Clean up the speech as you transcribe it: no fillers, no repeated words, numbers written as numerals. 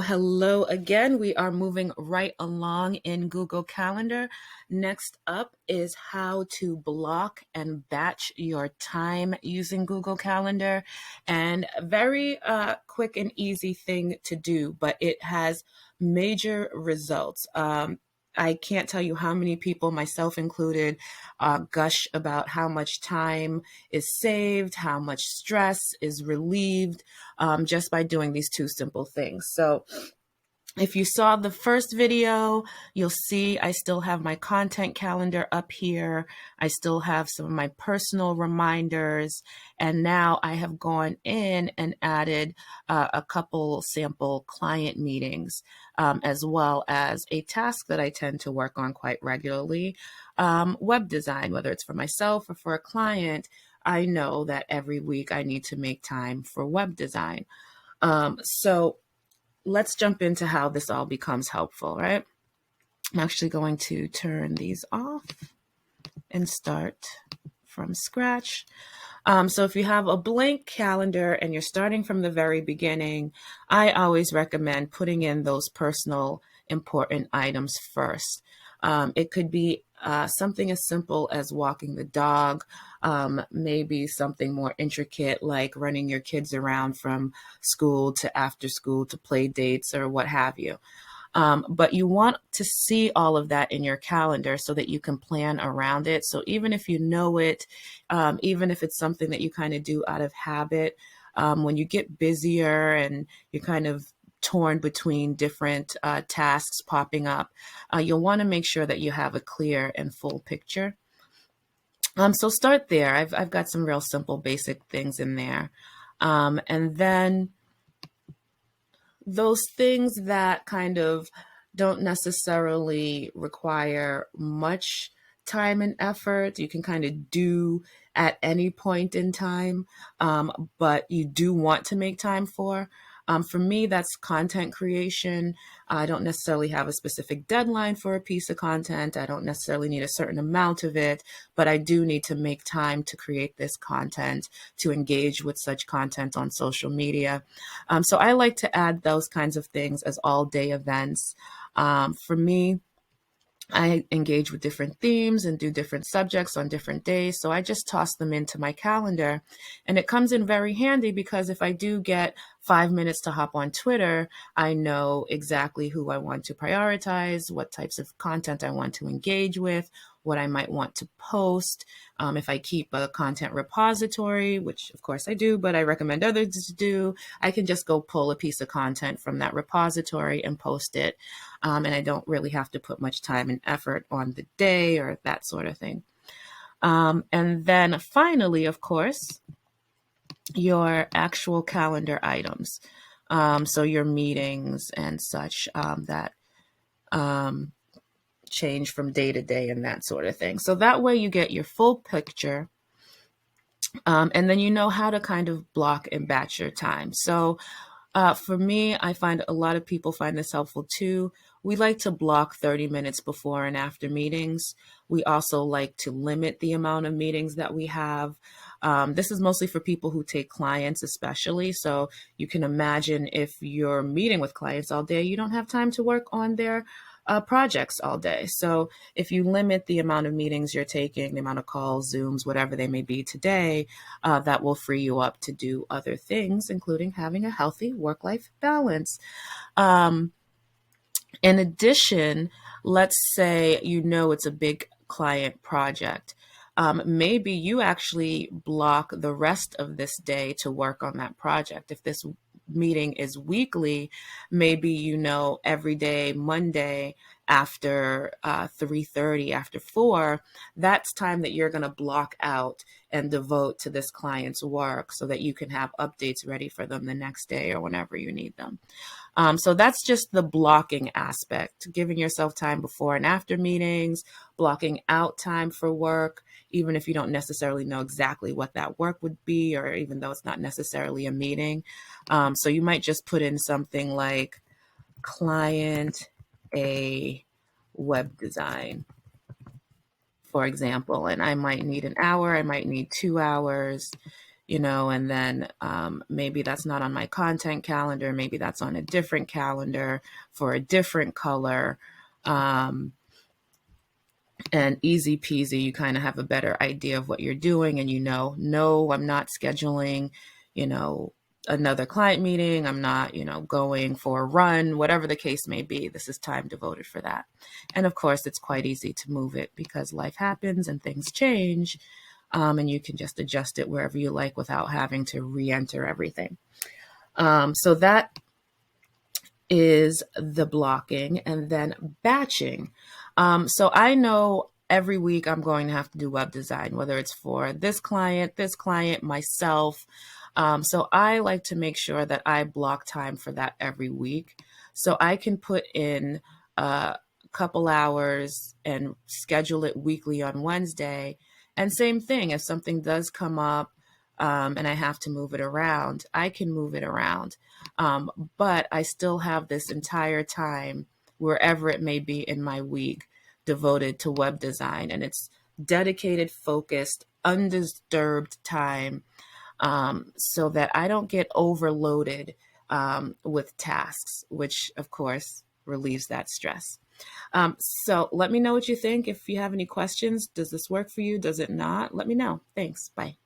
Hello again. We are moving right along in Google Calendar. Next up is how to block and batch your time using Google Calendar. And a very quick and easy thing to do, but it has major results. I can't tell you how many people, myself included, gush about how much time is saved, how much stress is relieved just by doing these two simple things. So if you saw the first video, you'll see I still have my content calendar up here. I still have some of my personal reminders. And now I have gone in and added a couple sample client meetings, as well as a task that I tend to work on quite regularly, web design, whether it's for myself or for a client. I know that every week I need to make time for web design. So let's jump into how this all becomes helpful, right? I'm actually going to turn these off and start from scratch. So if you have a blank calendar and you're starting from the very beginning, I always recommend putting in those personal important items first. It could be something as simple as walking the dog, maybe something more intricate like running your kids around from school to after school to play dates or what have you. But you want to see all of that in your calendar so that you can plan around it. So even if you know it, even if it's something that you kind of do out of habit, when you get busier and you're kind of torn between different tasks popping up, you'll want to make sure that you have a clear and full picture. So start there. I've got some real simple basic things in there. And then those things that kind of don't necessarily require much time and effort, you can kind of do at any point in time, but you do want to make time for. For me, that's content creation. I don't necessarily have a specific deadline for a piece of content. I don't necessarily need a certain amount of it, but I do need to make time to create this content, to engage with such content on social media. So I like to add those kinds of things as all day events. For me, I engage with different themes and do different subjects on different days. So I just toss them into my calendar. And it comes in very handy because if I do get 5 minutes to hop on Twitter, I know exactly who I want to prioritize, what types of content I want to engage with, what I might want to post. If I keep a content repository, which of course I do, but I recommend others to do, I can just go pull a piece of content from that repository and post it. And I don't really have to put much time and effort on the day or that sort of thing. And then finally, of course, your actual calendar items. So your meetings and such that change from day to day and that sort of thing. So that way you get your full picture. And then you know how to kind of block and batch your time. So for me, I find a lot of people find this helpful too. We like to block 30 minutes before and after meetings. We also like to limit the amount of meetings that we have. This is mostly for people who take clients, especially. So you can imagine if you're meeting with clients all day, you don't have time to work on their projects all day. So if you limit the amount of meetings you're taking, the amount of calls, Zooms, whatever they may be today, that will free you up to do other things, including having a healthy work-life balance. In addition, let's say you know it's a big client project. Maybe you actually block the rest of this day to work on that project. If this meeting is weekly, maybe you know every day, Monday after 3:30, after 4, that's time that you're going to block out and devote to this client's work so that you can have updates ready for them the next day or whenever you need them. So that's just the blocking aspect, giving yourself time before and after meetings, blocking out time for work, even if you don't necessarily know exactly what that work would be, or even though it's not necessarily a meeting. So you might just put in something like client A web design, for example, and I might need an hour, I might need 2 hours, and then maybe that's not on my content calendar, maybe that's on a different calendar for a different color. And easy peasy, you kind of have a better idea of what you're doing, and no, I'm not scheduling, another client meeting. I'm not, going for a run, whatever the case may be. This is time devoted for that. And of course, it's quite easy to move it because life happens and things change. And you can just adjust it wherever you like without having to re-enter everything. So that is the blocking. And then batching. So I know every week I'm going to have to do web design, whether it's for this client, myself. So I like to make sure that I block time for that every week. So I can put in a couple hours and schedule it weekly on Wednesday. And same thing, if something does come up and I have to move it around, I can move it around. But I still have this entire time, wherever it may be in my week, devoted to web design. And it's dedicated, focused, undisturbed time, so that I don't get overloaded with tasks, which of course relieves that stress. So let me know what you think. If you have any questions, does this work for you? Does it not? Let me know. Thanks. Bye.